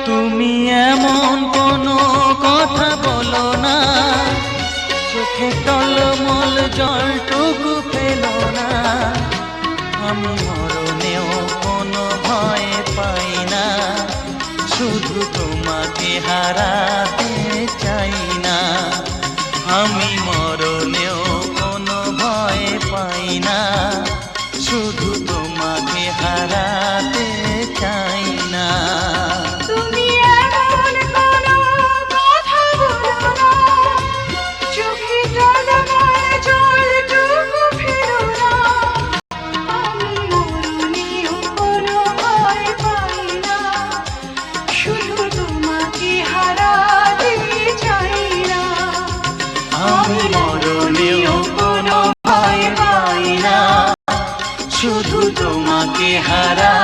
তুমি এমন কোনো কথা বলো না, চোখে টলমল জলটুকু ফেলো না। আমি মরণেও কোনো ভয় পাই না, শুধু তোমাকে হারাতে চাই না। আমি মরণেও কোনো ভয় পাই না, শুধু তোমাকে হারাতে চাই না। আমি মরণেও কোনো ভয় পাই না, শুধু তোমাকে হারা